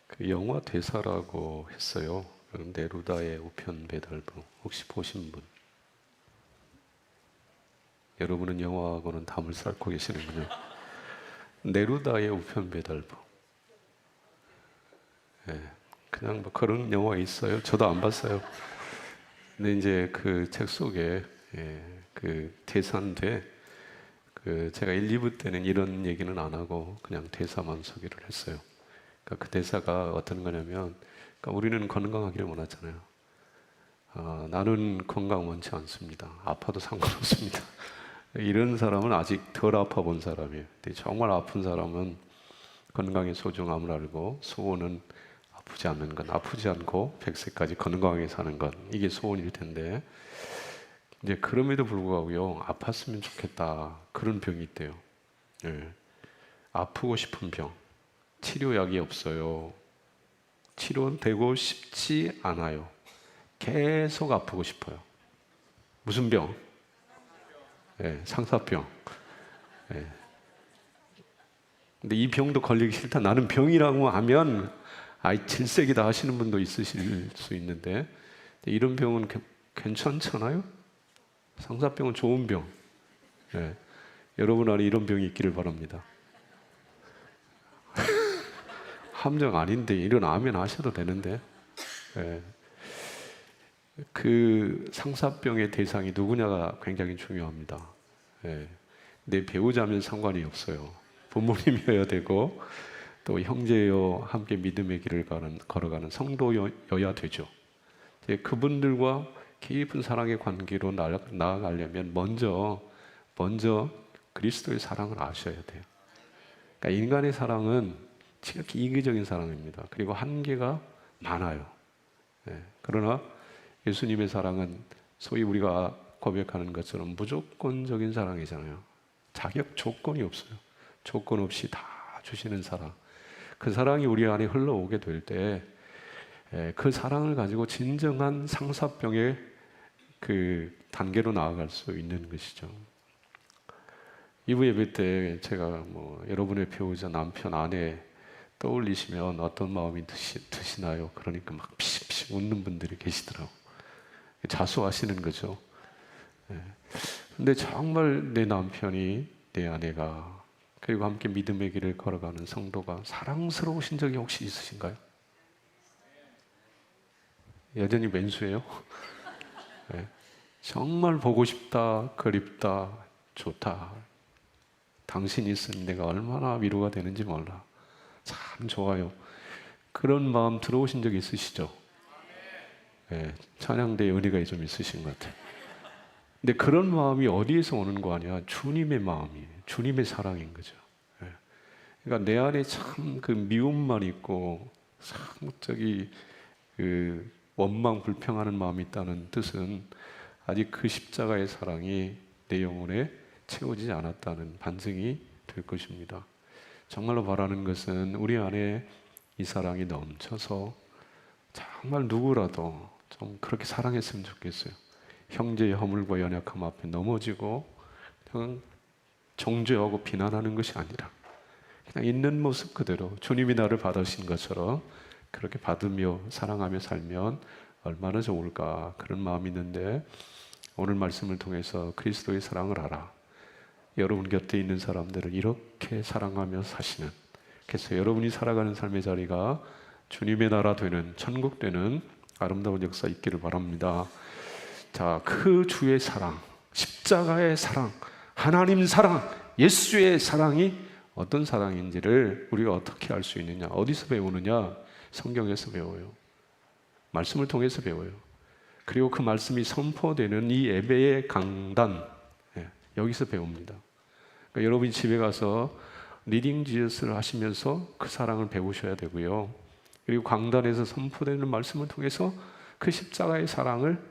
그 영화 대사라고 했어요. 그 네루다의 우편 배달부. 혹시 보신 분? 여러분은 영화하고는 담을 쌓고 계시는군요. 네루다의 우편 배달부. 예, 그냥 뭐 그런 영화 있어요. 저도 안 봤어요. 근데 이제 그 책 속에 그 대사인데 그 제가 1, 2부 때는 이런 얘기는 안 하고 그냥 대사만 소개를 했어요. 그러니까 그 대사가 어떤 거냐면, 그러니까 우리는 건강하기를 원하잖아요. 나는 건강 원치 않습니다. 아파도 상관없습니다. 이런 사람은 아직 덜 아파 본 사람이에요. 근데 정말 아픈 사람은 건강의 소중함을 알고 소원은 아프지 않는 것, 아프지 않고 100세까지 건강하게 사는 것, 이게 소원일 텐데, 이제 그럼에도 불구하고요, 아팠으면 좋겠다, 그런 병이 있대요. 예. 아프고 싶은 병, 치료약이 없어요. 치료되고 싶지 않아요. 계속 아프고 싶어요. 무슨 병? 상사병. 예. 근데 이 병도 걸리기 싫다. 나는 병이라고 하면 아이 질색이다 하시는 분도 있으실 수 있는데, 이런 병은 괜찮잖아요. 상사병은 좋은 병. 예. 여러분 안에 이런 병이 있기를 바랍니다. 함정 아닌데 일어나면 하셔도 되는데. 예. 그 상사병의 대상이 누구냐가 굉장히 중요합니다. 예. 내 배우자면 상관이 없어요. 부모님이어야 되고 또 형제여 함께 믿음의 길을 걸어가는 성도여야 되죠. 그분들과 깊은 사랑의 관계로 나아가려면 먼저 그리스도의 사랑을 아셔야 돼요. 그러니까 인간의 사랑은 지극히 이기적인 사랑입니다. 그리고 한계가 많아요. 그러나 예수님의 사랑은 소위 우리가 고백하는 것처럼 무조건적인 사랑이잖아요. 자격 조건이 없어요. 조건 없이 다 주시는 사랑. 그 사랑이 우리 안에 흘러오게 될 때 그 사랑을 가지고 진정한 상사병의 그 단계로 나아갈 수 있는 것이죠. 2부 예배 때 제가 여러분의 배우자, 남편, 아내 떠올리시면 어떤 마음이 드시나요? 그러니까 막 피식피식 웃는 분들이 계시더라고요. 자수하시는 거죠. 근데 정말 내 남편이, 내 아내가, 그리고 함께 믿음의 길을 걸어가는 성도가 사랑스러우신 적이 혹시 있으신가요? 여전히 왼수예요? 네. 정말 보고 싶다, 그립다, 좋다. 당신이 있으니 내가 얼마나 위로가 되는지 몰라. 참 좋아요. 그런 마음 들어오신 적 있으시죠? 네. 찬양대에 은혜가 좀 있으신 것 같아요. 근데 그런 마음이 어디에서 오는 거 아니야? 주님의 마음이에요. 주님의 사랑인 거죠. 네. 그러니까 내 안에 참 그 미움만 있고, 참 그 원망 불평하는 마음이 있다는 뜻은 아직 그 십자가의 사랑이 내 영혼에 채워지지 않았다는 반증이 될 것입니다. 정말로 바라는 것은 우리 안에 이 사랑이 넘쳐서 정말 누구라도 좀 그렇게 사랑했으면 좋겠어요. 형제의 허물과 연약함 앞에 넘어지고 그냥 정죄하고 비난하는 것이 아니라 그냥 있는 모습 그대로 주님이 나를 받으신 것처럼 그렇게 받으며 사랑하며 살면 얼마나 좋을까, 그런 마음이 있는데, 오늘 말씀을 통해서 그리스도의 사랑을 알아. 여러분 곁에 있는 사람들을 이렇게 사랑하며 사시는, 그래서 여러분이 살아가는 삶의 자리가 주님의 나라 되는, 천국 되는 아름다운 역사 있기를 바랍니다. 자, 그 주의 사랑, 십자가의 사랑, 하나님 사랑, 예수의 사랑이 어떤 사랑인지를 우리가 어떻게 알 수 있느냐? 어디서 배우느냐? 성경에서 배워요. 말씀을 통해서 배워요. 그리고 그 말씀이 선포되는 이 예배의 강단, 여기서 배웁니다. 그러니까 여러분이 집에 가서 리딩 지어스를 하시면서 그 사랑을 배우셔야 되고요. 그리고 강단에서 선포되는 말씀을 통해서 그 십자가의 사랑을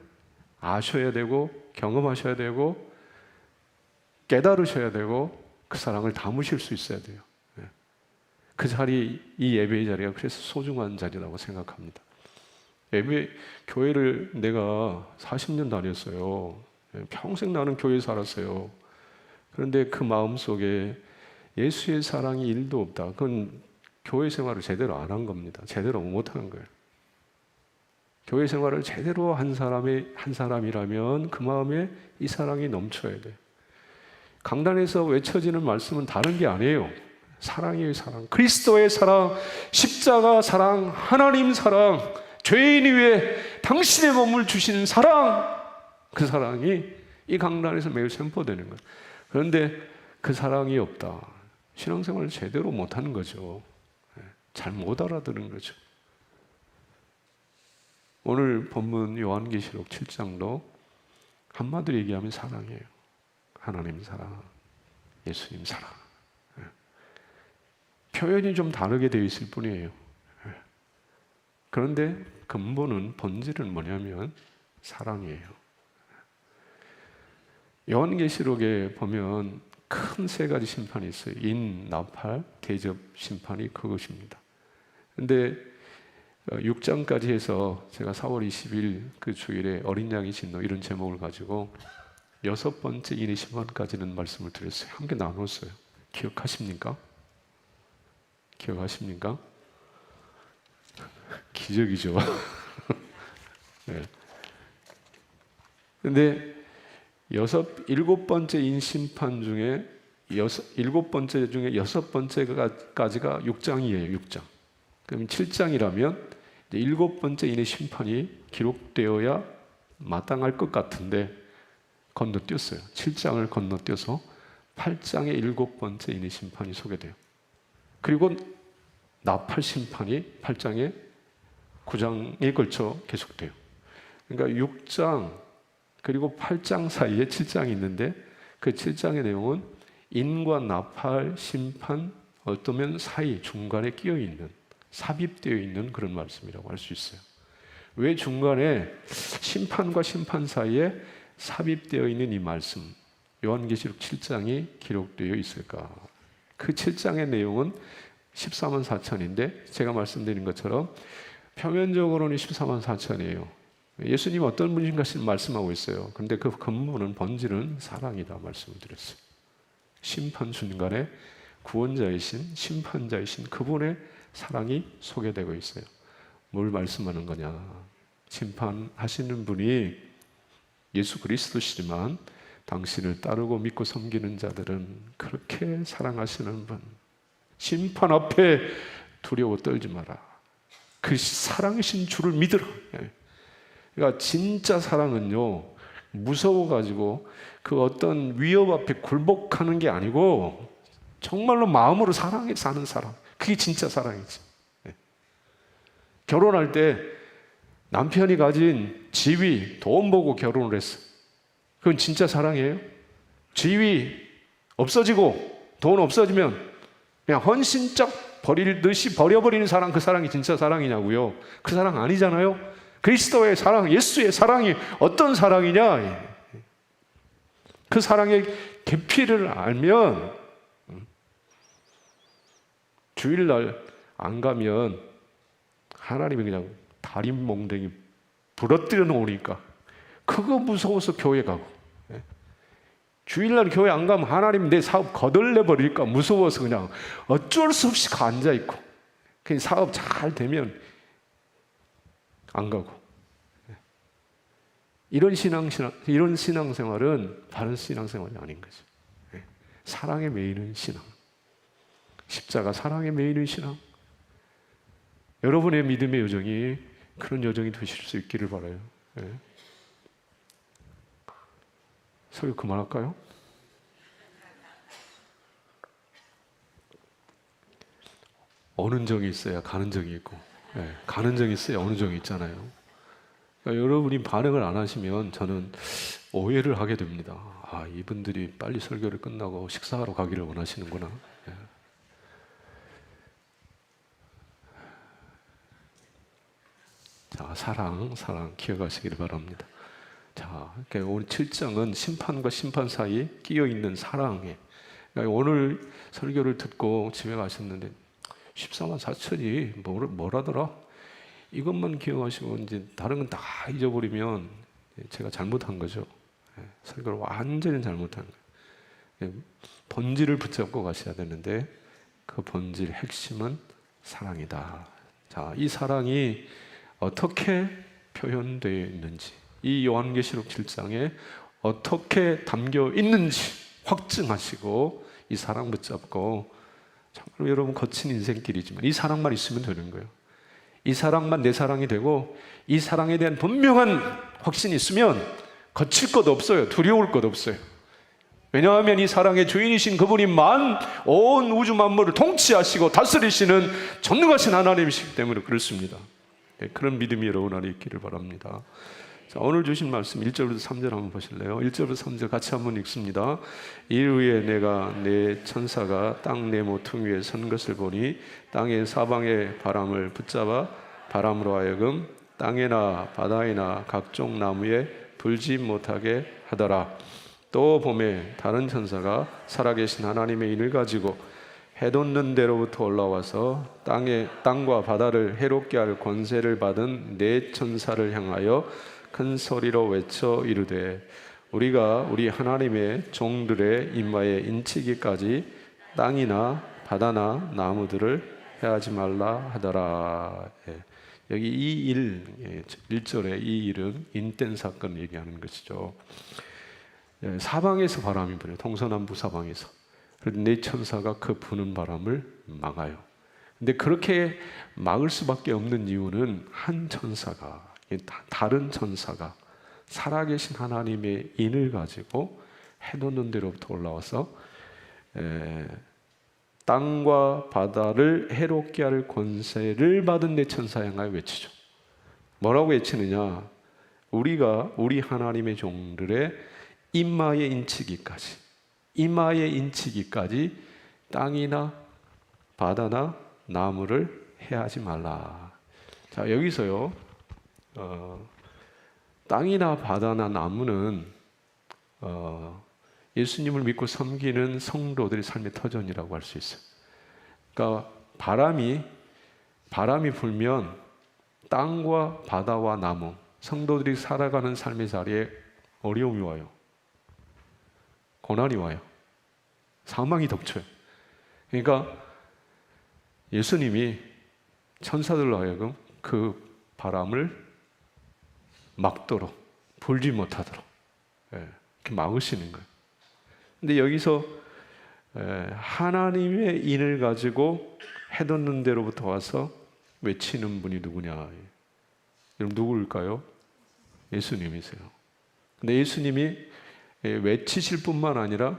아셔야 되고, 경험하셔야 되고, 깨달으셔야 되고, 그 사랑을 담으실 수 있어야 돼요. 그 자리, 이 예배의 자리가 그래서 소중한 자리라고 생각합니다. 교회를 내가 40년 다녔어요. 평생 나는 교회에 살았어요. 그런데 그 마음 속에 예수의 사랑이 1도 없다. 그건 교회 생활을 제대로 안 한 겁니다. 제대로 못 하는 거예요. 교회 생활을 제대로 한 사람이라면 그 마음에 이 사랑이 넘쳐야 돼요. 강단에서 외쳐지는 말씀은 다른 게 아니에요. 사랑이에요, 사랑. 그리스도의 사랑, 십자가 사랑, 하나님 사랑, 죄인 위에 당신의 몸을 주신 사랑, 그 사랑이 이 강단에서 매일 선포되는 거예요. 그런데 그 사랑이 없다. 신앙생활을 제대로 못하는 거죠. 잘 못 알아들은 거죠. 오늘 본문 요한계시록 7장도 한마디로 얘기하면 사랑이에요. 하나님 사랑, 예수님 사랑. 표현이 좀 다르게 되어 있을 뿐이에요. 그런데 근본은, 본질은 뭐냐면 사랑이에요. 요한계시록에 보면 큰 세 가지 심판이 있어요. 인, 나팔, 대접 심판이 그것입니다. 근데 6장까지 해서 제가 4월 20일 그 주일에 어린 양의 진노 이런 제목을 가지고 6번째 인의 심판까지는 말씀을 드렸어요. 함께 나눴어요. 기억하십니까? 기억하십니까? 기적이죠. 네. 근데 7번째 인심판 중에 7번째 중에 6번째까지가 6장이에요. 6장. 그럼 7장이라면 7번째 인의 심판이 기록되어야 마땅할 것 같은데 건너뛰었어요. 7장을 건너뛰어서 8장의 7번째 인의 심판이 소개돼요. 그리고 나팔 심판이 8장에 9장에 걸쳐 계속돼요. 그러니까 6장 그리고 8장 사이에 7장이 있는데 그 7장의 내용은 인과 나팔 심판 어쩌면 사이 중간에 끼어 있는, 삽입되어 있는 그런 말씀이라고 할 수 있어요. 왜 중간에 심판과 심판 사이에 삽입되어 있는 이 말씀, 요한계시록 7장이 기록되어 있을까? 그 7장의 내용은 14만 4천인데 제가 말씀드린 것처럼 표면적으로는 14만 4천이에요. 예수님 어떤 분인가 말씀하고 있어요. 그런데 그 근본은, 본질은 사랑이다 말씀을 드렸어요. 심판 순간에 구원자이신, 심판자이신 그분의 사랑이 소개되고 있어요. 뭘 말씀하는 거냐? 심판하시는 분이 예수 그리스도시지만 당신을 따르고 믿고 섬기는 자들은 그렇게 사랑하시는 분. 심판 앞에 두려워 떨지 마라. 그 사랑이신 주를 믿으라. 그러니까 진짜 사랑은요, 무서워가지고 그 어떤 위협 앞에 굴복하는 게 아니고 정말로 마음으로 사랑해 사는 사람. 그게 진짜 사랑이지. 결혼할 때 남편이 가진 지위, 돈 보고 결혼을 했어. 그건 진짜 사랑이에요? 지위 없어지고 돈 없어지면 그냥 헌신적 버리듯이 버려버리는 사랑, 그 사랑이 진짜 사랑이냐고요? 그 사랑 아니잖아요? 그리스도의 사랑, 예수의 사랑이 어떤 사랑이냐? 그 사랑의 깊이를 알면 주일날 안 가면 하나님이 그냥 다리 몽댕이 부러뜨려 놓으니까 그거 무서워서 교회 가고, 주일날 교회 안 가면 하나님 내 사업 거덜내 버릴까 무서워서 그냥 어쩔 수 없이 앉아있고, 그냥 사업 잘 되면 안 가고. 이런 신앙생활은 바른 신앙생활이 아닌 거죠. 사랑에 매이는 신앙, 십자가 사랑에 매이는 신앙. 여러분의 믿음의 여정이 그런 여정이 되실 수 있기를 바라요. 설교 그만할까요? 오는 정이 있어야 가는 정이 있고, 가는 정이 있어야 오는 정이 있잖아요. 그러니까 여러분이 반응을 안 하시면 저는 오해를 하게 됩니다. 아, 이분들이 빨리 설교를 끝나고 식사하러 가기를 원하시는구나. 자, 사랑 기억하시기를 바랍니다. 자, 그러니까 오늘 7장은 심판과 심판 사이에 끼어 있는 사랑에. 그러니까 오늘 설교를 듣고 집에 가셨는데 14만 4천이 뭐라더라? 이것만 기억하시고 이제 다른 건 다 잊어버리면 제가 잘못한 거죠. 설교를 완전히 잘못한 거예요. 본질을 붙잡고 가셔야 되는데 그 본질 핵심은 사랑이다. 자, 이 사랑이 어떻게 표현되어 있는지, 이 요한계시록 7장에 어떻게 담겨 있는지 확증하시고 이 사랑 붙잡고, 정말 여러분 거친 인생길이지만 이 사랑만 있으면 되는 거예요. 이 사랑만 내 사랑이 되고 이 사랑에 대한 분명한 확신이 있으면 거칠 것 없어요. 두려울 것 없어요. 왜냐하면 이 사랑의 주인이신 그분이 온 우주 만물을 통치하시고 다스리시는 전능하신 하나님이시기 때문에 그렇습니다. 그런 믿음이 여러분 안에 있기를 바랍니다. 자, 오늘 주신 말씀 1절부터 3절 한번 보실래요? 1절부터 3절 같이 한번 읽습니다. 이후에 내가 내 천사가 땅 네 모퉁이 위에 선 것을 보니 땅의 사방의 바람을 붙잡아 바람으로 하여금 땅에나 바다에나 각종 나무에 불지 못하게 하더라. 또 봄에 다른 천사가 살아계신 하나님의 인을 가지고 해돋는 데로부터 올라와서 땅과 바다를 해롭게 할 권세를 받은 네 천사를 향하여 큰 소리로 외쳐 이르되 우리가 우리 하나님의 종들의 임마에 인치기까지 땅이나 바다나 나무들을 해하지 말라 하더라. 여기 이 일, 1절에 이 일은 인된 사건을 얘기하는 것이죠. 사방에서 바람이 불어요. 동서남북 사방에서. 그런데 네 천사가 그 부는 바람을 막아요. 근데 그렇게 막을 수밖에 없는 이유는 한 천사가, 다른 천사가 살아계신 하나님의 인을 가지고 해놓는 데로부터 올라와서 땅과 바다를 해롭게 할 권세를 받은 내 천사에 향하여 외치죠. 뭐라고 외치느냐? 우리가 우리 하나님의 종들의 임마에 인치기까지 땅이나 바다나 나무를 해하지 말라. 자, 여기서요, 땅이나 바다나 나무는 예수님을 믿고 섬기는 성도들의 삶의 터전이라고 할 수 있어요. 그러니까 바람이 불면 땅과 바다와 나무, 성도들이 살아가는 삶의 자리에 어려움이 와요. 고난이 와요. 사망이 덮쳐요. 그러니까 예수님이 천사들로 하여금 그 바람을 막도록, 불지 못하도록 이렇게 막으시는 거예요. 근데 여기서 하나님의 인을 가지고 해돋는 데로부터 와서 외치는 분이 누구냐? 여러분 누구일까요? 예수님이세요. 근데 예수님이 외치실 뿐만 아니라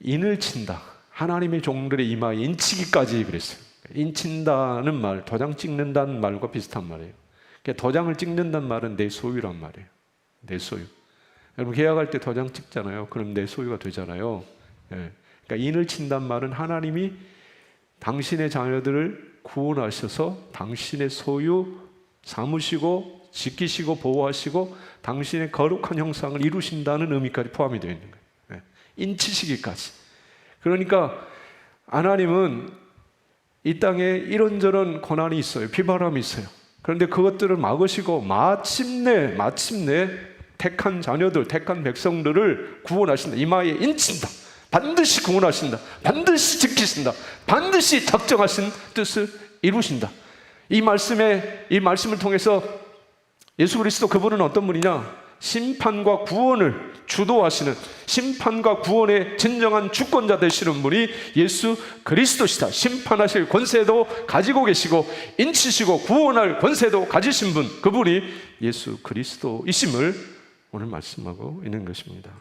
인을 친다. 하나님의 종들의 이마에 인치기까지 그랬어요. 인친다는 말, 도장 찍는다는 말과 비슷한 말이에요. 도장을 찍는다는 말은 내 소유란 말이에요. 내 소유. 여러분 계약할 때 도장 찍잖아요. 그럼 내 소유가 되잖아요. 그러니까 인을 친다는 말은 하나님이 당신의 자녀들을 구원하셔서 당신의 소유 삼으시고 지키시고 보호하시고 당신의 거룩한 형상을 이루신다는 의미까지 포함이 되어 있는 거예요. 인치시기까지. 그러니까 하나님은 이 땅에 이런저런 고난이 있어요. 비바람이 있어요. 그런데 그것들을 막으시고 마침내 택한 자녀들, 택한 백성들을 구원하신다. 이마에 인친다. 반드시 구원하신다. 반드시 지키신다. 반드시 작정하신 뜻을 이루신다. 이 말씀을 통해서 예수 그리스도 그분은 어떤 분이냐? 심판과 구원을 주도하시는, 심판과 구원의 진정한 주권자 되시는 분이 예수 그리스도시다. 심판하실 권세도 가지고 계시고 인치시고 구원할 권세도 가지신 분, 그분이 예수 그리스도이심을 오늘 말씀하고 있는 것입니다.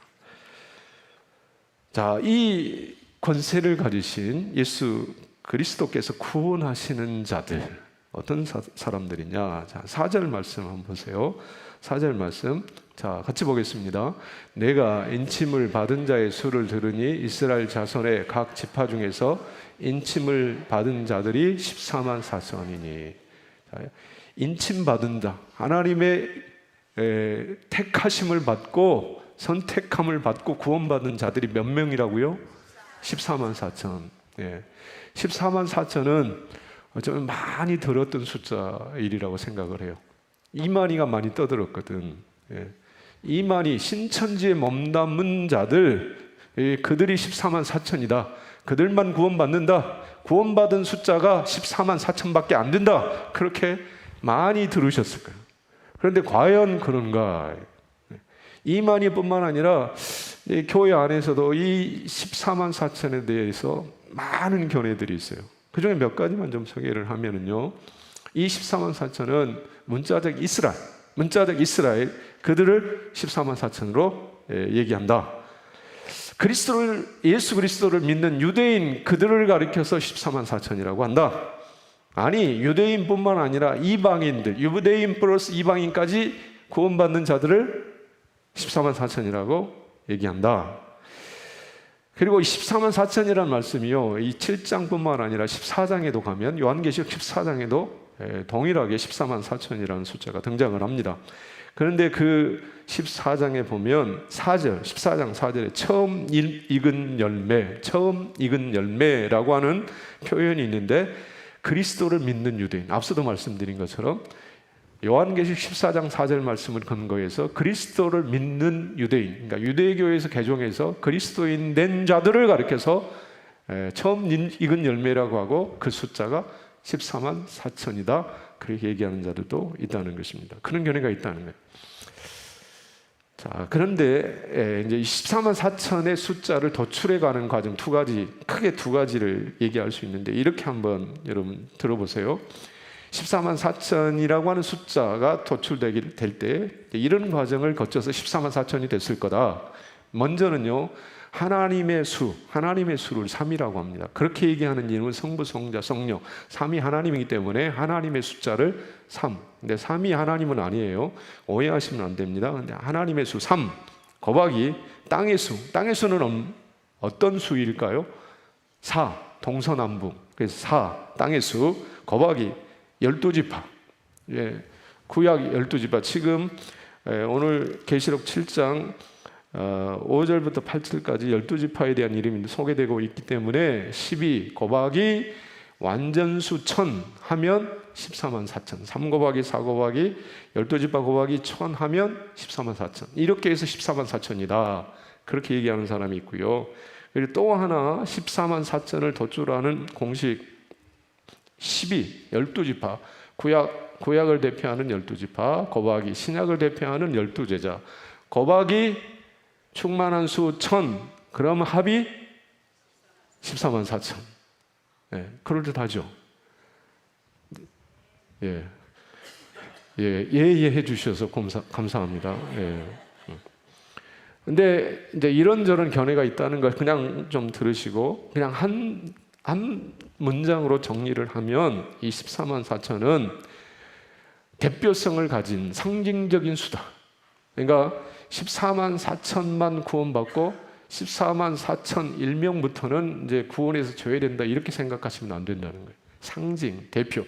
자, 이 권세를 가지신 예수 그리스도께서 구원하시는 자들, 어떤 사람들이냐? 자, 4절 말씀 한번 보세요. 4절 말씀, 자, 같이 보겠습니다. 내가 인침을 받은 자의 수를 들으니 이스라엘 자손의 각 지파 중에서 인침을 받은 자들이 14만 4천이니. 인침 받은 자, 하나님의 택하심을 받고 선택함을 받고 구원받은 자들이 몇 명이라고요? 14만 4천. 14만 4천은 어쩌면 많이 들었던 숫자일이라고 생각을 해요. 이만희가 많이 떠들었거든. 이만희 신천지에 몸담은 자들, 그들이 14만 4천이다. 그들만 구원받는다. 구원받은 숫자가 14만 4천밖에 안 된다. 그렇게 많이 들으셨을 거예요. 그런데 과연 그런가? 이만희뿐만 아니라 교회 안에서도 이 14만 4천에 대해서 많은 견해들이 있어요. 그 중에 몇 가지만 좀 소개를 하면은요, 이 14만 4천은 문자적 이스라엘, 그들을 14만 4천으로 얘기한다. 예수 그리스도를 믿는 유대인, 그들을 가리켜서 14만 4천이라고 한다. 아니, 유대인뿐만 아니라 이방인들, 유대인 플러스 이방인까지 구원받는 자들을 14만 4천이라고 얘기한다. 그리고 14만 4천이라는 말씀이요, 이 7장뿐만 아니라 14장에도 가면, 요한계시록 14장에도 동일하게 14만 4천이라는 숫자가 등장을 합니다. 그런데 그 14장에 보면 14장 4절에 처음 익은 열매라고 하는 표현이 있는데, 그리스도를 믿는 유대인, 앞서도 말씀드린 것처럼 요한계시록 14장 4절 말씀을 근거해서 그리스도를 믿는 유대인, 그러니까 유대교에서 개종해서 그리스도인 된 자들을 가리켜서 처음 익은 열매라고 하고, 그 숫자가 14만 4천이다 그렇게 얘기하는 자들도 있다는 것입니다. 그런 견해가 있다는 거예요. 자, 그런데 이제 14만 4천의 숫자를 도출해가는 과정 크게 두 가지를 얘기할 수 있는데, 이렇게 한번 여러분 들어보세요. 14만 4천이라고 하는 숫자가 도출될 때 이런 과정을 거쳐서 14만 4천이 됐을 거다. 먼저는요, 하나님의 수를 3이라고 합니다. 그렇게 얘기하는 이름은 성부, 성자, 성령, 3이 하나님이기 때문에 하나님의 숫자를 3. 근데 3이 하나님은 아니에요. 오해하시면 안 됩니다. 근데 하나님의 수 3 곱하기 땅의 수는 어떤 수일까요? 4, 동서남북. 그래서 4, 땅의 수 곱하기 12지파. 구약 12지파. 지금 오늘 계시록 7장 5절부터 8절까지 12지파에 대한 이름이 소개되고 있기 때문에 12 곱하기 완전수 1000 하면 14만 4천, 3 곱하기 4 곱하기 12지파 곱하기 1000 하면 14만 4천, 이렇게 해서 14만 4천이다 그렇게 얘기하는 사람이 있고요. 그리고 또 하나 14만 4천을 도출하는 공식 12지파, 구약을 대표하는 12지파 곱하기 신약을 대표하는 12제자 곱하기 충만한 수 1000, 그럼 합이 14만 4천. 그럴듯하죠. 해 주셔서 감사합니다. 근데 이제 이런저런 견해가 있다는 걸 그냥 좀 들으시고, 그냥 한 문장으로 정리를 하면 이 14만 4천은 대표성을 가진 상징적인 수다. 그러니까 14만 4천만 구원받고 14만 4천 1명부터는 이제 구원에서 제외된다 이렇게 생각하시면 안 된다는 거예요. 상징, 대표.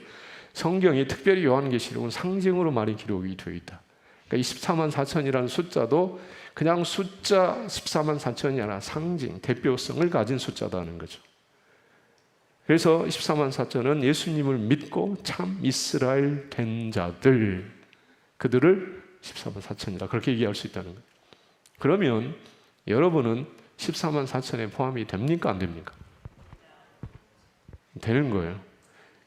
성경이 특별히 요한계시록은 상징으로 많이 기록이 되어 있다. 그러니까 이 14만 4천이라는 숫자도 그냥 숫자 14만 4천이 아니라 상징, 대표성을 가진 숫자다는 거죠. 그래서 14만 4천은 예수님을 믿고 참 이스라엘 된 자들, 그들을 14만 4천이라 그렇게 얘기할 수 있다는 거예요. 그러면 여러분은 14만 4천에 포함이 됩니까? 안 됩니까? 되는 거예요.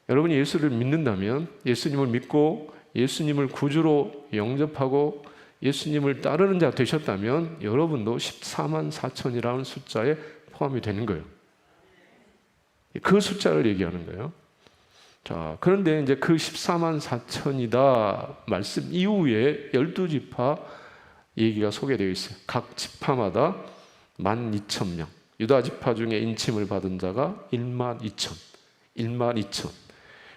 여러분이 예수를 믿는다면, 예수님을 믿고 예수님을 구주로 영접하고 예수님을 따르는 자 되셨다면 여러분도 14만 4천이라는 숫자에 포함이 되는 거예요. 그 숫자를 얘기하는 거예요. 자, 그런데 이제 그 14만 4천이다 말씀 이후에 12지파 얘기가 소개되어 있어요. 각 지파마다 12,000명. 유다 지파 중에 인침을 받은 자가 12,000.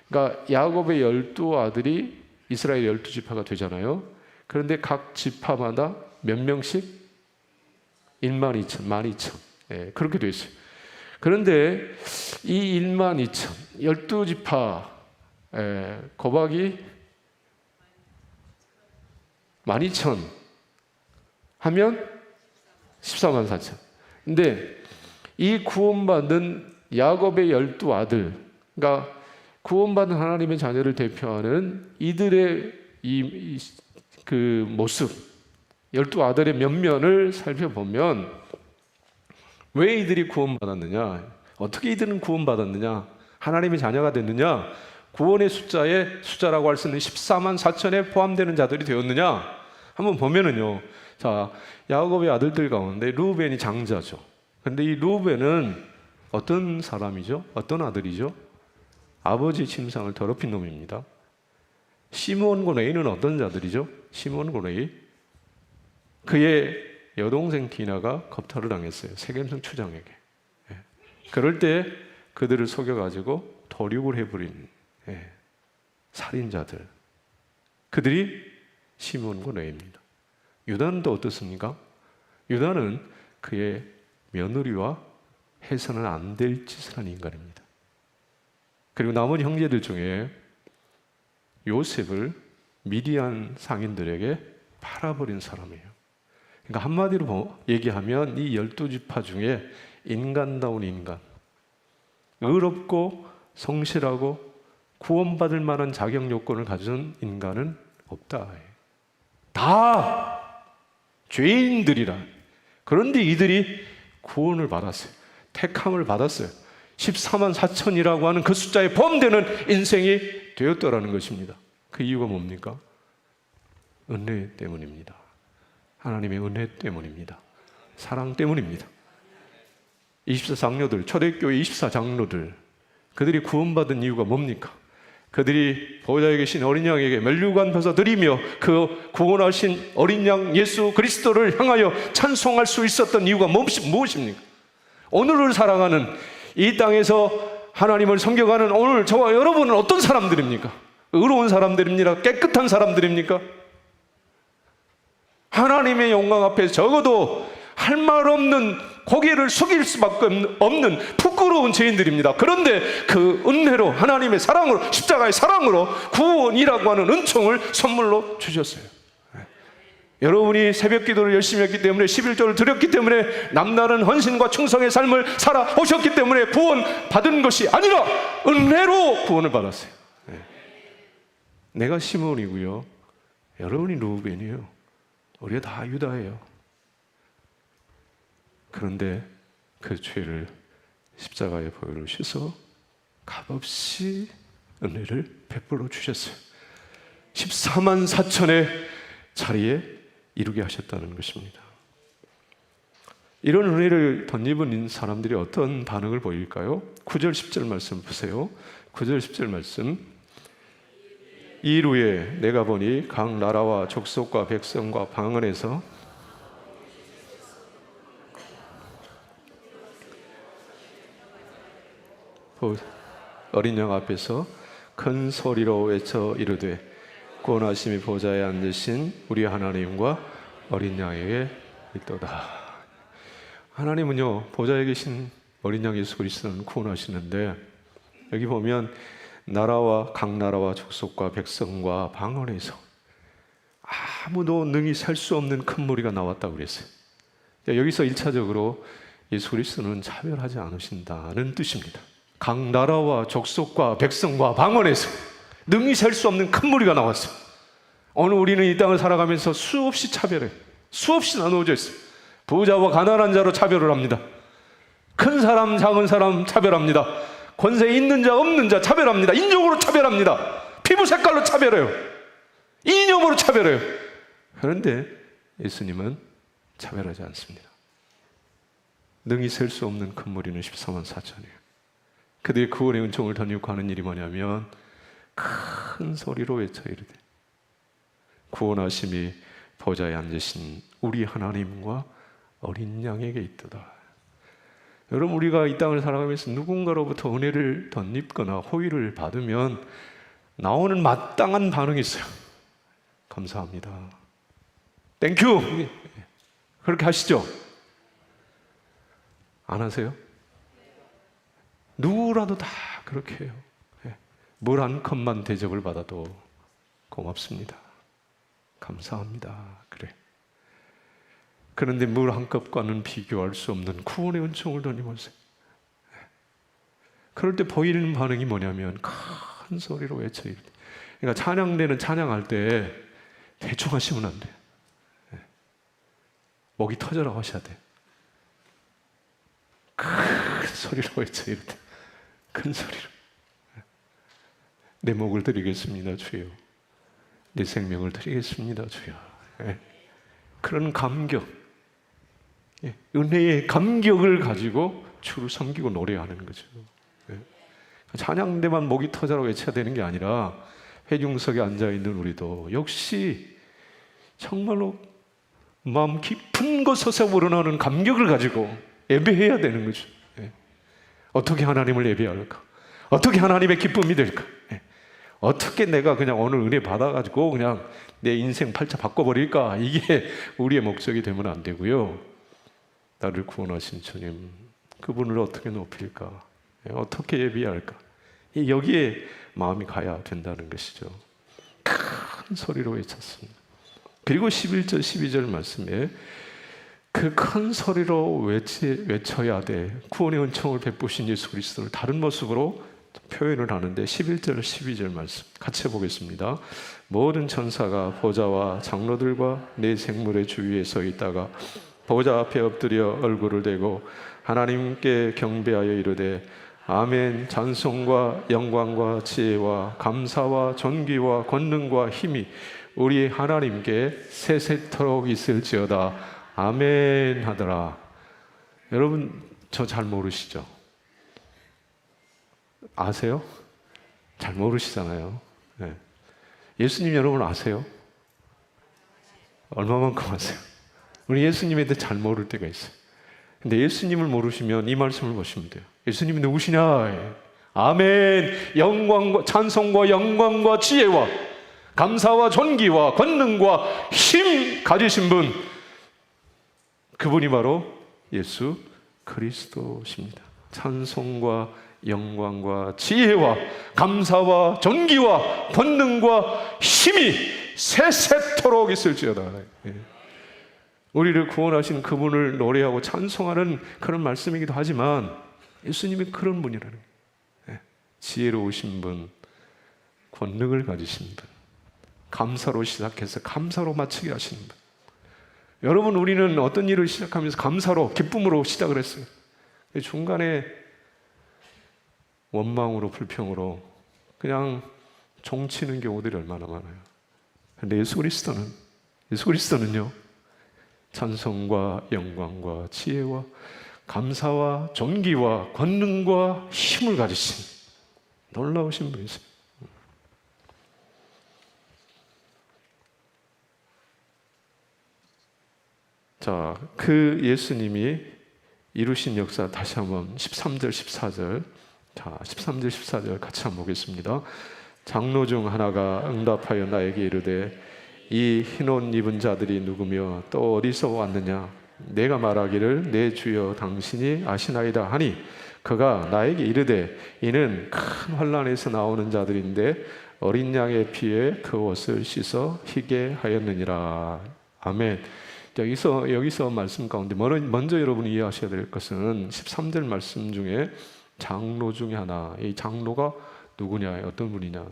그러니까 야곱의 12아들이 이스라엘 12지파가 되잖아요. 그런데 각 지파마다 몇 명씩? 12,000. 그렇게 되어 있어요. 그런데 이 12,000, 12지파 곱하기 12,000 하면 14만 4천. 근데 이 구원받은 야곱의 12아들, 그러니까 구원받은 하나님의 자녀를 대표하는 이들의 그 모습, 12아들의 면면을 살펴보면 왜 이들이 구원받았느냐? 어떻게 이들은 구원받았느냐? 하나님의 자녀가 됐느냐? 구원의 숫자라고 할 수 있는 14만 4천에 포함되는 자들이 되었느냐? 한번 보면은요. 자, 야곱의 아들들 가운데 르우벤이 장자죠. 그런데 이 르우벤은 어떤 사람이죠? 어떤 아들이죠? 아버지 침상을 더럽힌 놈입니다. 시므온과 레이는 어떤 자들이죠? 시므온과 레이, 그의 여동생 디나가 겁탈을 당했어요. 세겜성 추장에게. 그럴 때 그들을 속여가지고 도륙을 해버린 살인자들, 그들이 시므온과 레이입니다. 유다는 또 어떻습니까? 유다는 그의 며느리와 해서는 안 될 짓을 한 인간입니다. 그리고 나머지 형제들 중에 요셉을 미디안 상인들에게 팔아버린 사람이에요. 그러니까 한마디로 얘기하면 이 12지파 중에 인간다운 인간, 의롭고 성실하고 구원받을 만한 자격 요건을 가진 인간은 없다. 다 죄인들이라. 그런데 이들이 구원을 받았어요. 택함을 받았어요. 14만 4천이라고 하는 그 숫자에 포함되는 인생이 되었더라는 것입니다. 그 이유가 뭡니까? 은혜 때문입니다. 하나님의 은혜 때문입니다. 사랑 때문입니다. 24장로들, 초대교회 24장로들, 그들이 구원받은 이유가 뭡니까? 그들이 보좌에 계신 어린 양에게 면류관 벗어 드리며 그 구원하신 어린 양 예수 그리스도를 향하여 찬송할 수 있었던 이유가 무엇입니까? 오늘을 살아가는 이 땅에서 하나님을 섬겨가는 오늘 저와 여러분은 어떤 사람들입니까? 의로운 사람들입니까? 깨끗한 사람들입니까? 하나님의 영광 앞에 적어도 할 말 없는 고개를 숙일 수밖에 없는 부끄러운 죄인들입니다. 그런데 그 은혜로, 하나님의 사랑으로, 십자가의 사랑으로 구원이라고 하는 은총을 선물로 주셨어요. 여러분이 새벽 기도를 열심히 했기 때문에, 11조를 드렸기 때문에, 남다른 헌신과 충성의 삶을 살아오셨기 때문에 구원 받은 것이 아니라 은혜로 구원을 받았어요. 내가 시므온이고요, 여러분이 르우벤이에요. 우리가 다 유다예요. 그런데 그 죄를 십자가의 보혈로 씻어 값없이 은혜를 베풀어 주셨어요. 14만 4천의 자리에 이루게 하셨다는 것입니다. 이런 은혜를 덧입은 사람들이 어떤 반응을 보일까요? 9절 10절 말씀 보세요. 9절 10절 말씀. 이일 후에 내가 보니 각 나라와 족속과 백성과 방언에서 어린 양 앞에서 큰 소리로 외쳐 이르되 구원하심이 보좌에 앉으신 우리 하나님과 어린 양에게 있도다. 하나님은요, 보좌에 계신 어린 양 예수 그리스도는 구원하시는데, 여기 보면 나라와 각 나라와 족속과 백성과 방언에서 아무도 능히 셀 수 없는 큰 무리가 나왔다고 그랬어요. 여기서 1차적으로 예수 그리스도는 차별하지 않으신다는 뜻입니다. 각 나라와 족속과 백성과 방언에서 능히 셀 수 없는 큰 무리가 나왔어요. 오늘 우리는 이 땅을 살아가면서 수없이 차별해, 수없이 나누어져 있어요. 부자와 가난한 자로 차별을 합니다. 큰 사람, 작은 사람 차별합니다. 권세 있는 자, 없는 자 차별합니다. 인종으로 차별합니다. 피부 색깔로 차별해요. 이념으로 차별해요. 그런데 예수님은 차별하지 않습니다. 능히 셀 수 없는 큰 무리는 14만 4천이에요. 그들의 구원의 은총을 덧입고 하는 일이 뭐냐면 큰 소리로 외쳐 이르되 구원하심이 보좌에 앉으신 우리 하나님과 어린 양에게 있도다. 여러분, 우리가 이 땅을 살아가면서 누군가로부터 은혜를 덧입거나 호의를 받으면 나오는 마땅한 반응이 있어요. 감사합니다. 땡큐. 그렇게 하시죠? 안 하세요? 누구라도 다 그렇게 해요. 물 한 컵만 대접을 받아도 고맙습니다. 감사합니다. 그래. 그런데 물 한 컵과는 비교할 수 없는 구원의 은총을 덧입으세요. 그럴 때 보이는 반응이 뭐냐면 큰 소리로 외쳐 이르되. 그러니까 찬양대는 찬양할 때 대충 하시면 안 돼요. 목이 터져라 하셔야 돼요. 큰 소리로 외쳐 이럴 때 큰 소리로 내 목을 드리겠습니다 주여, 내 생명을 드리겠습니다 주여. 그런 감격, 은혜의 감격을 가지고 주를 섬기고 노래하는 거죠. 찬양대만 목이 터져라 외쳐야 되는 게 아니라 회중석에 앉아있는 우리도 역시 정말로 마음 깊은 곳에서 우러나오는 감격을 가지고 예배해야 되는 거죠. 어떻게 하나님을 예배할까? 어떻게 하나님의 기쁨이 될까? 어떻게 내가 그냥 오늘 은혜 받아가지고 그냥 내 인생 팔자 바꿔버릴까? 이게 우리의 목적이 되면 안 되고요. 나를 구원하신 주님, 그분을 어떻게 높일까? 어떻게 예배할까? 여기에 마음이 가야 된다는 것이죠. 큰 소리로 외쳤습니다. 그리고 11절 12절 말씀에 그 큰 소리로 외쳐야 돼. 구원의 은총을 베푸신 예수 그리스도를 다른 모습으로 표현을 하는데 11절 12절 말씀 같이 해보겠습니다. 모든 천사가 보좌와 장로들과 네 생물의 주위에 서 있다가 보좌 앞에 엎드려 얼굴을 대고 하나님께 경배하여 이르되 아멘. 찬송과 영광과 지혜와 감사와 존귀와 권능과 힘이 우리 하나님께 세세토록 있을지어다. 아멘 하더라. 여러분 저 잘 모르시죠? 아세요? 잘 모르시잖아요. 예수님 여러분 아세요? 얼마만큼 아세요? 우리 예수님에 대해 잘 모를 때가 있어요. 근데 예수님을 모르시면 이 말씀을 보시면 돼요. 예수님이 누구시냐? 아멘. 영광과 찬송과 영광과 지혜와 감사와 존귀와 권능과 힘 가지신 분, 그분이 바로 예수 그리스도십니다. 찬송과 영광과 지혜와 감사와 존귀와 권능과 힘이 세세토록 있을지어다. 우리를 구원하신 그분을 노래하고 찬송하는 그런 말씀이기도 하지만 예수님이 그런 분이라는 거예요. 지혜로우신 분, 권능을 가지신 분, 감사로 시작해서 감사로 마치게 하시는 분. 여러분 우리는 어떤 일을 시작하면서 감사로 기쁨으로 시작을 했어요. 중간에 원망으로 불평으로 그냥 종치는 경우들이 얼마나 많아요. 그런데 예수 그리스도는요 찬송과 영광과 지혜와 감사와 존귀와 권능과 힘을 가지신 놀라우신 분이세요. 자, 그 예수님이 이루신 역사 다시 한번 13절 14절, 자 13절 14절 같이 한번 보겠습니다. 장로 중 하나가 응답하여 나에게 이르되 이 흰옷 입은 자들이 누구며 또 어디서 왔느냐? 내가 말하기를 내 주여 당신이 아시나이다 하니 그가 나에게 이르되 이는 큰 환난에서 나오는 자들인데 어린 양의 피에 그 옷을 씻어 희게 하였느니라. 아멘. 여기서 말씀 가운데 먼저 여러분이 이해하셔야 될 것은 13절 말씀 중에 장로 중에 하나, 이 장로가 누구냐, 어떤 분이냐.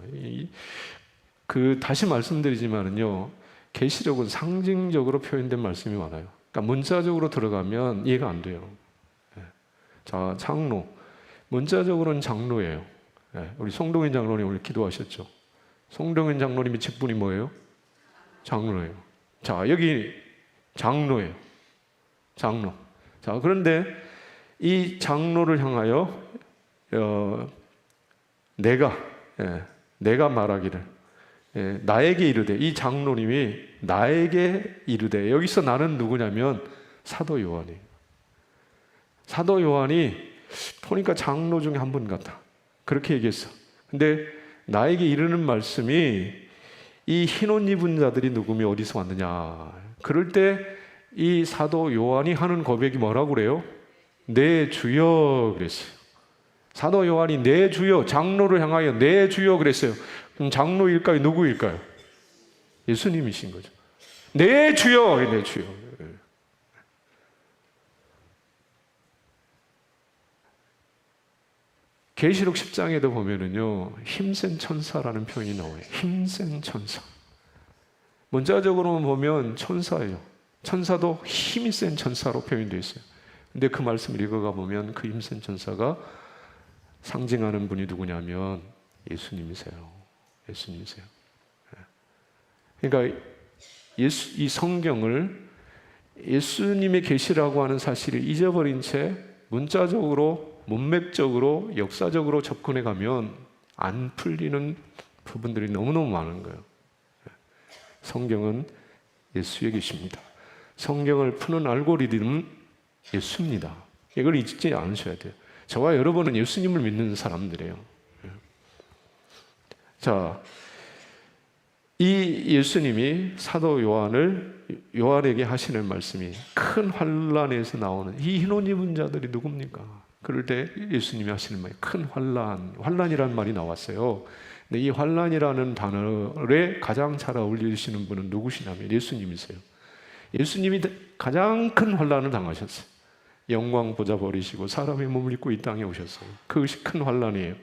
다시 말씀드리지만은요, 계시록은 상징적으로 표현된 말씀이 많아요. 그러니까 문자적으로 들어가면 이해가 안 돼요. 자, 장로. 문자적으로는 장로예요. 우리 송동인 장로님 오늘 기도하셨죠? 송동인 장로님의 직분이 뭐예요? 장로예요. 자, 여기 장로예요. 장로. 자, 그런데 이 장로를 향하여 내가 말하기를 나에게 이르되, 이 장로님이 나에게 이르되, 여기서 나는 누구냐면 사도 요한이에요. 사도 요한이 보니까 장로 중에 한 분 같아. 그렇게 얘기했어. 근데 나에게 이르는 말씀이 이 흰옷 입은 자들이 누구며 어디서 왔느냐. 그럴 때 이 사도 요한이 하는 고백이 뭐라고 그래요? 내 주여 그랬어요. 사도 요한이 내 주여, 장로를 향하여 내 주여 그랬어요. 그럼 장로일까요? 누구일까요? 예수님이신 거죠. 내 주여, 내 주여. 계시록 10장에도 보면은요, 힘센 천사라는 표현이 나와요. 힘센 천사. 문자적으로만 보면 천사예요. 천사도 힘이 센 천사로 표현되어 있어요. 근데 그 말씀을 읽어가 보면 그 힘센 천사가 상징하는 분이 누구냐면 예수님이세요. 예수님이세요. 그러니까 이 성경을 예수님의 계시라고 하는 사실을 잊어버린 채 문자적으로, 문맥적으로, 역사적으로 접근해 가면 안 풀리는 부분들이 너무너무 많은 거예요. 성경은 예수의 계시입니다. 성경을 푸는 알고리즘은 예수입니다. 이걸 잊지 않으셔야 돼요. 저와 여러분은 예수님을 믿는 사람들이에요. 자, 이 예수님이 사도 요한에게 하시는 말씀이 큰 환란에서 나오는 이 흰 옷 입은 자들이 누굽니까? 그럴 때 예수님이 하시는 말이 큰 환란이라는 말이 나왔어요. 근데 이 환란이라는 단어에 가장 잘 어울리시는 분은 누구시냐면 예수님이세요. 예수님이 가장 큰 환란을 당하셨어요. 영광 보좌 버리시고 사람의 몸을 입고 이 땅에 오셨어요. 그것이 큰 환란이에요.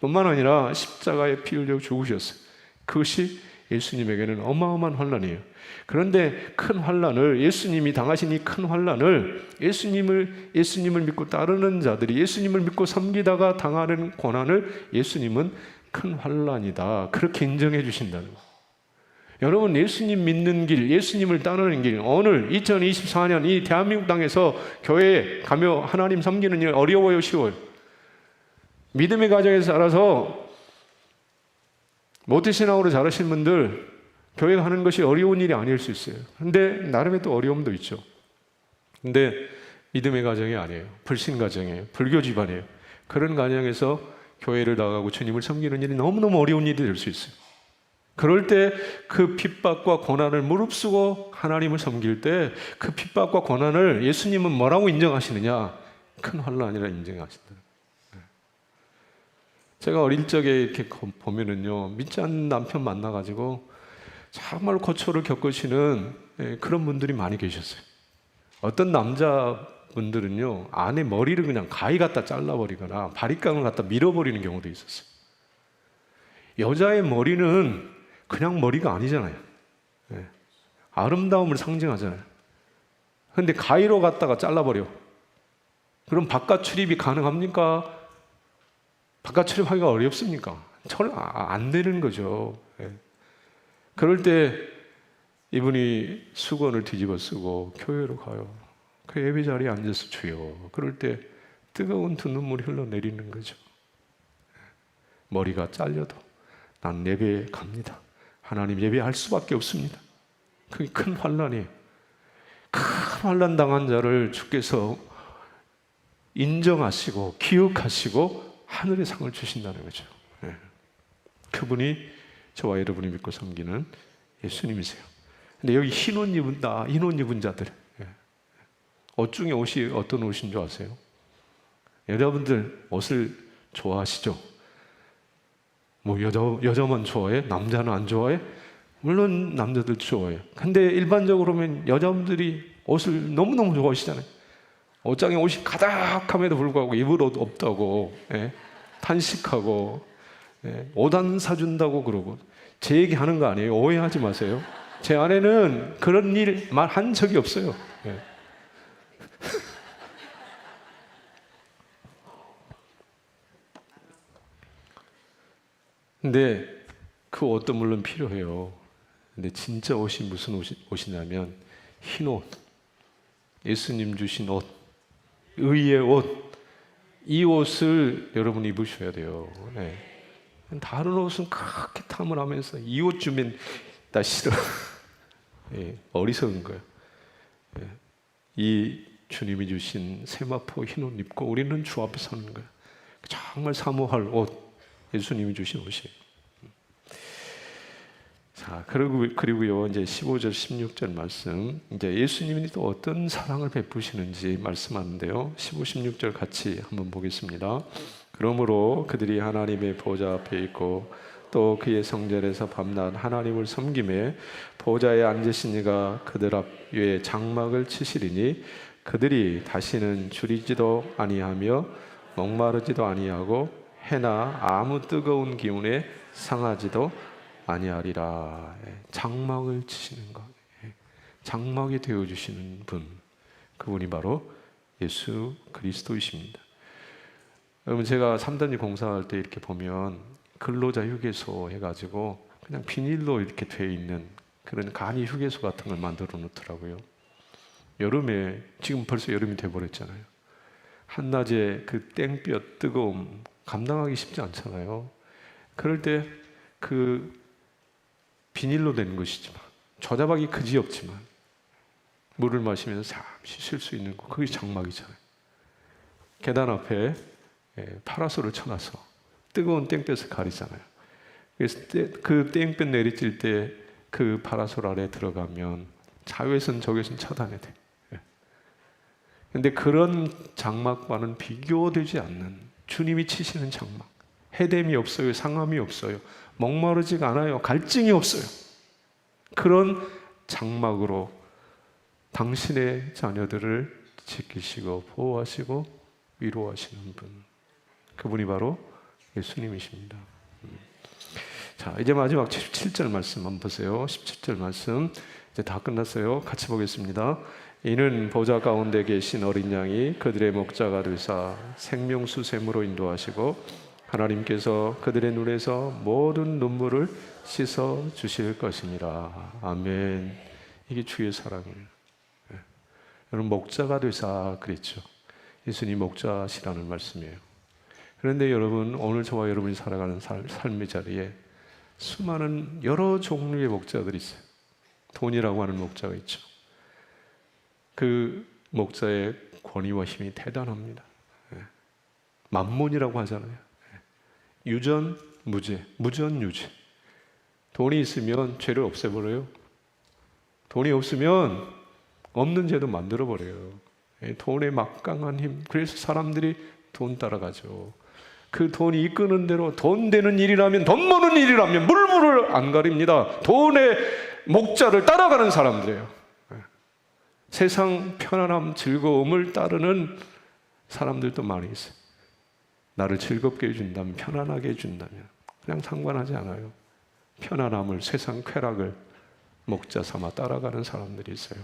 뿐만 아니라 십자가에 피 흘려 죽으셨어요. 그것이 예수님에게는 어마어마한 환란이에요. 그런데 큰 환란을, 예수님이 당하신 이 큰 환란을 예수님을 믿고 따르는 자들이, 예수님을 믿고 섬기다가 당하는 고난을 예수님은 큰 환란이다, 그렇게 인정해 주신다는 거예요. 여러분, 예수님 믿는 길, 예수님을 따르는 길, 오늘 2024년 이 대한민국 땅에서 교회에 가며 하나님 섬기는 일 어려워요, 쉬워요? 믿음의 가정에서 자라서 모태신앙으로 자라신 분들, 교회 가는 것이 어려운 일이 아닐 수 있어요. 근데 나름의 또 어려움도 있죠. 근데 믿음의 가정이 아니에요. 불신 가정이에요. 불교 집안이에요. 그런 가정에서 교회를 나가고 주님을 섬기는 일이 너무너무 어려운 일이 될 수 있어요. 그럴 때 그 핍박과 고난을 무릅쓰고 하나님을 섬길 때 그 핍박과 고난을 예수님은 뭐라고 인정하시느냐? 큰 환난이라 인정하신다. 제가 어릴 적에 이렇게 보면은요, 믿지 않는 남편 만나가지고 정말 고초를 겪으시는 그런 분들이 많이 계셨어요. 어떤 남자분들은요, 아내 머리를 그냥 가위 갖다 잘라버리거나 바리깡을 갖다 밀어버리는 경우도 있었어요. 여자의 머리는 그냥 머리가 아니잖아요. 아름다움을 상징하잖아요. 그런데 가위로 갖다가 잘라버려. 그럼 바깥 출입이 가능합니까? 바깥 출입하기가 어렵습니까? 안 되는 거죠. 그럴 때 이분이 수건을 뒤집어 쓰고 교회로 가요. 그 예배 자리에 앉아서 주여. 그럴 때 뜨거운 두 눈물이 흘러내리는 거죠. 머리가 잘려도 난 예배에 갑니다. 하나님 예배할 수밖에 없습니다. 그게 큰 환난이에요. 큰 환난 당한 자를 주께서 인정하시고 기억하시고 하늘의 상을 주신다는 거죠. 그분이 저와 여러분이 믿고 섬기는 예수님이세요. 근데 여기 흰 옷 입은 자들, 옷 중에 옷이 어떤 옷인 줄 아세요? 여러분들 옷을 좋아하시죠? 뭐 여자만 좋아해? 남자는 안 좋아해? 물론 남자들 좋아해요. 근데 일반적으로 보면 여자분들이 옷을 너무너무 좋아하시잖아요. 옷장에 옷이 가득함에도 불구하고 입을 옷 없다고, 탄식하고, 옷 안 사준다고 그러고. 제 얘기 하는 거 아니에요. 오해하지 마세요. 제 아내는 그런 일 말 한 적이 없어요. 근데 그 옷도 물론 필요해요. 근데 진짜 옷이 무슨 옷이냐면 흰 옷, 예수님 주신 옷, 의의 옷, 이 옷을 여러분 입으셔야 돼요. 다른 옷은 그렇게 탐을 하면서 이 옷 주면 나 싫어. 어리석은 거예요. 이 주님이 주신 세마포 흰 옷 입고 우리는 주 앞에 서는 거예요. 정말 사모할 옷, 예수님이 주신 옷이에요. 자, 그리고요, 이제 15절, 16절 말씀, 이제 예수님이 또 어떤 사랑을 베푸시는지 말씀하는데요. 15, 16절 같이 한번 보겠습니다. 그러므로 그들이 하나님의 보좌 앞에 있고 또 그의 성전에서 밤낮 하나님을 섬김에 보좌에 앉으신 이가 그들 앞 위에 장막을 치시리니 그들이 다시는 줄이지도 아니하며 목마르지도 아니하고 해나 아무 뜨거운 기운에 상하지도 아니하리라. 장막을 치시는 것, 장막이 되어주시는 분, 그분이 바로 예수 그리스도이십니다. 여러분, 제가 3단지 공사할 때 이렇게 보면 근로자 휴게소 해가지고 그냥 비닐로 이렇게 돼 있는 그런 간이 휴게소 같은 걸 만들어 놓더라고요. 여름에, 지금 벌써 여름이 돼버렸잖아요. 한낮에 그 땡볕 뜨거움 감당하기 쉽지 않잖아요. 그럴 때 그 비닐로 된 것이지만, 저자박이 그지없지만 물을 마시면서 잠시 쉴 수 있는 곳, 그게 장막이잖아요. 계단 앞에 파라솔을 쳐놔서 뜨거운 땡볕을 가리잖아요. 그래서 그 땡볕 내리칠 때 그 파라솔 아래 들어가면 자외선 적외선 차단이 돼. 근데 그런 장막과는 비교되지 않는 주님이 치시는 장막, 해됨이 없어요, 상함이 없어요, 목마르지가 않아요, 갈증이 없어요. 그런 장막으로 당신의 자녀들을 지키시고 보호하시고 위로하시는 분, 그분이 바로 예수님이십니다. 자, 이제 마지막 17절 말씀 한번 보세요. 17절 말씀 이제 다 끝났어요. 같이 보겠습니다. 이는 보좌 가운데 계신 어린 양이 그들의 목자가 되사 생명수 샘으로 인도하시고 하나님께서 그들의 눈에서 모든 눈물을 씻어 주실 것이니라. 아멘. 이게 주의 사랑이에요. 여러분, 목자가 되사 그랬죠. 예수님 목자시라는 말씀이에요. 그런데 여러분, 오늘 저와 여러분이 살아가는 삶의 자리에 수많은 여러 종류의 목자들이 있어요. 돈이라고 하는 목자가 있죠. 그 목자의 권위와 힘이 대단합니다. 만몬이라고 하잖아요. 유전, 무죄, 무전, 유죄. 돈이 있으면 죄를 없애버려요. 돈이 없으면 없는 죄도 만들어버려요. 돈의 막강한 힘. 그래서 사람들이 돈 따라가죠. 그 돈이 이끄는 대로, 돈 되는 일이라면, 돈 버는 일이라면 물불을 안 가립니다. 돈의 목자를 따라가는 사람들이에요. 세상 편안함, 즐거움을 따르는 사람들도 많이 있어요. 나를 즐겁게 해준다면, 편안하게 해준다면 그냥 상관하지 않아요. 편안함을, 세상 쾌락을 목자 삼아 따라가는 사람들이 있어요.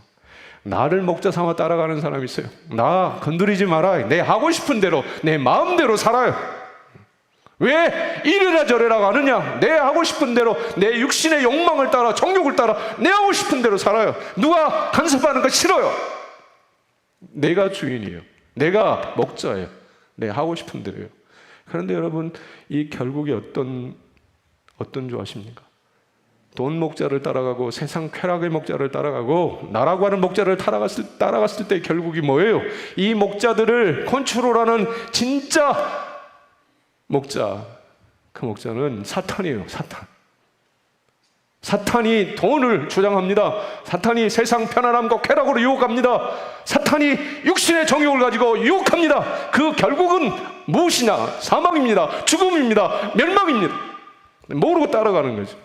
나를 목자 삼아 따라가는 사람이 있어요. 나 건드리지 마라. 내 하고 싶은 대로, 내 마음대로 살아요. 왜 이래라 저래라 하느냐? 내 하고 싶은 대로, 내 육신의 욕망을 따라, 정욕을 따라 내 하고 싶은 대로 살아요. 누가 간섭하는 거 싫어요. 내가 주인이에요. 내가 목자예요. 내 하고 싶은 대로요. 그런데 여러분, 이 결국에 어떤 줄 아십니까? 돈 목자를 따라가고 세상 쾌락의 목자를 따라가고 나라고 하는 목자를 따라갔을 때 결국이 뭐예요? 이 목자들을 컨트롤하는 진짜 목자, 그 목자는 사탄이에요. 사탄이 돈을 주장합니다. 사탄이 세상 편안함과 쾌락으로 유혹합니다. 사탄이 육신의 정욕을 가지고 유혹합니다. 그 결국은 무엇이냐? 사망입니다. 죽음입니다. 멸망입니다. 모르고 따라가는 거죠.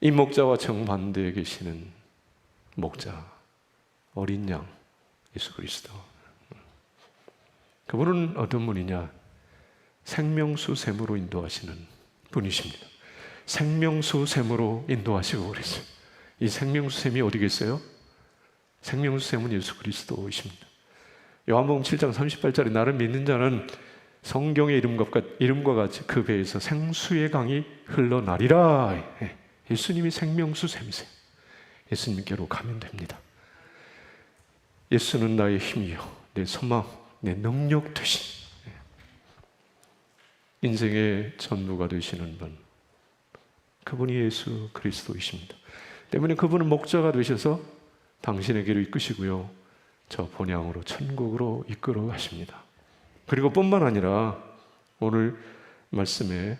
이 목자와 정반대에 계시는 목자, 어린 양 예수 그리스도. 그분은 어떤 분이냐? 생명수 샘으로 인도하시는 분이십니다. 생명수 샘으로 인도하시고 그랬어요. 이 생명수 샘이 어디 계세요? 생명수 샘은 예수 그리스도이십니다. 요한복음 7장 38절에 나를 믿는 자는 성경의 이름과 같이 그 배에서 생수의 강이 흘러나리라. 예수님이 생명수 샘이세요. 예수님께로 가면 됩니다. 예수는 나의 힘이요, 내 소망, 내 능력 되신, 인생의 전부가 되시는 분, 그분이 예수 그리스도이십니다. 때문에 그분은 목자가 되셔서 당신의 길을 이끄시고요, 저 본향으로, 천국으로 이끌어 가십니다. 그리고 뿐만 아니라 오늘 말씀에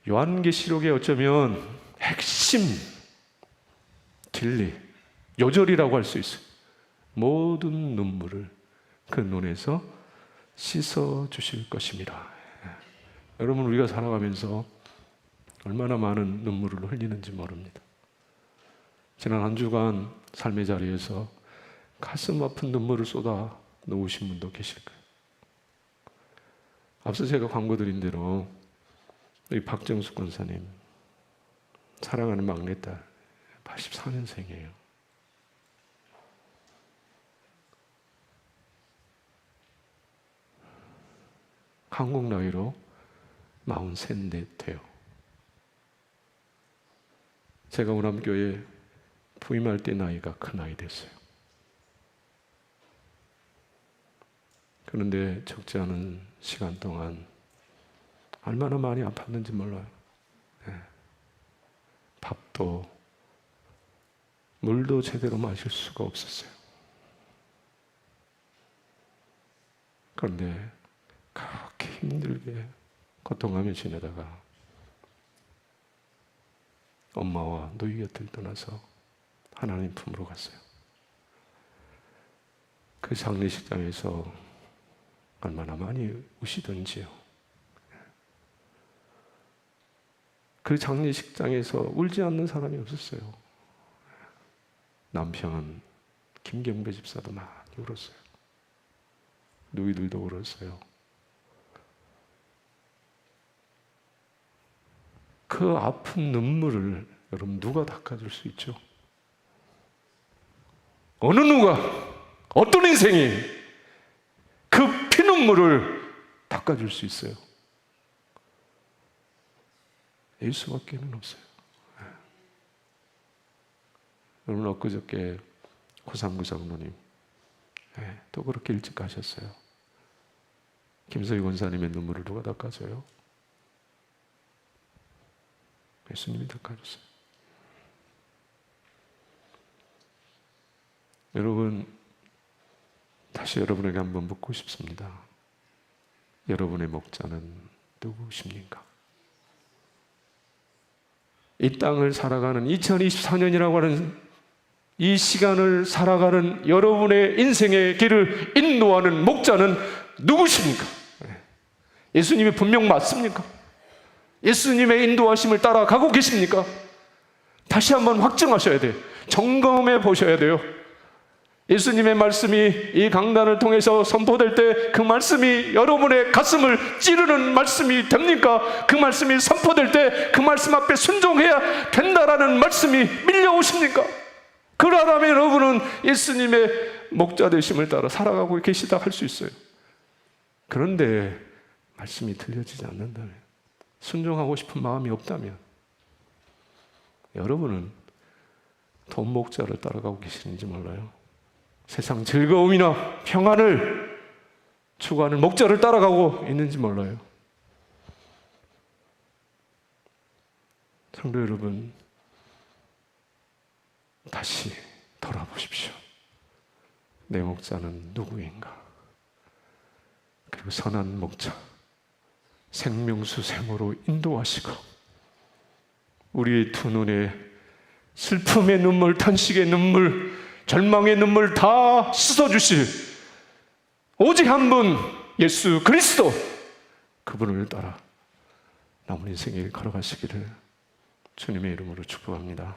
요한계시록에 어쩌면 핵심 진리, 요절이라고 할 수 있어요. 모든 눈물을 그 눈에서 씻어 주실 것입니다. 여러분, 우리가 살아가면서 얼마나 많은 눈물을 흘리는지 모릅니다. 지난 한 주간 삶의 자리에서 가슴 아픈 눈물을 쏟아 놓으신 분도 계실 거예요. 앞서 제가 광고 드린 대로 우리 박정숙 권사님, 사랑하는 막내딸 84년생이에요. 한국 나이로 43 돼요. 제가 우남교회 부임할 때 나이가 그 나이 됐어요. 그런데 적지 않은 시간 동안 얼마나 많이 아팠는지 몰라요. 네. 밥도 물도 제대로 마실 수가 없었어요. 그런데 그렇게 힘들게 고통하며 지내다가 엄마와 노이 곁을 떠나서 하나님 품으로 갔어요. 그 장례식장에서 얼마나 많이 우시던지요. 그 장례식장에서 울지 않는 사람이 없었어요. 남편 김경배 집사도 많이 울었어요. 누이들도 울었어요. 그 아픈 눈물을 여러분 누가 닦아줄 수 있죠? 어느 누가, 어떤 인생이 그 피눈물을 닦아줄 수 있어요? 예수밖에는 없어요. 여러분 엊그저께 고상구 장로님 또 그렇게 일찍 가셨어요. 김서희 권사님의 눈물을 누가 닦아줘요? 예수님이 닦아줬어요. 여러분, 다시 여러분에게 한번 묻고 싶습니다. 여러분의 목자는 누구십니까? 이 땅을 살아가는 2024년이라고 하는 이 시간을 살아가는 여러분의 인생의 길을 인도하는 목자는 누구십니까? 예수님이 분명 맞습니까? 예수님의 인도하심을 따라가고 계십니까? 다시 한번 확증하셔야 돼요. 점검해 보셔야 돼요. 예수님의 말씀이 이 강단을 통해서 선포될 때 그 말씀이 여러분의 가슴을 찌르는 말씀이 됩니까? 그 말씀이 선포될 때 그 말씀 앞에 순종해야 된다라는 말씀이 밀려오십니까? 그러라면 여러분은 예수님의 목자 되심을 따라 살아가고 계시다 할 수 있어요. 그런데 말씀이 들려지지 않는다면, 순종하고 싶은 마음이 없다면 여러분은 돈 목자를 따라가고 계시는지 몰라요. 세상 즐거움이나 평안을 추구하는 목자를 따라가고 있는지 몰라요. 성도 여러분, 다시 돌아보십시오. 내 목자는 누구인가? 그리고 선한 목자, 생명수생으로 인도하시고 우리의 두 눈에 슬픔의 눈물, 탄식의 눈물, 절망의 눈물 다 씻어주실 오직 한 분, 예수 그리스도, 그분을 따라 남은 인생을 걸어가시기를 주님의 이름으로 축복합니다.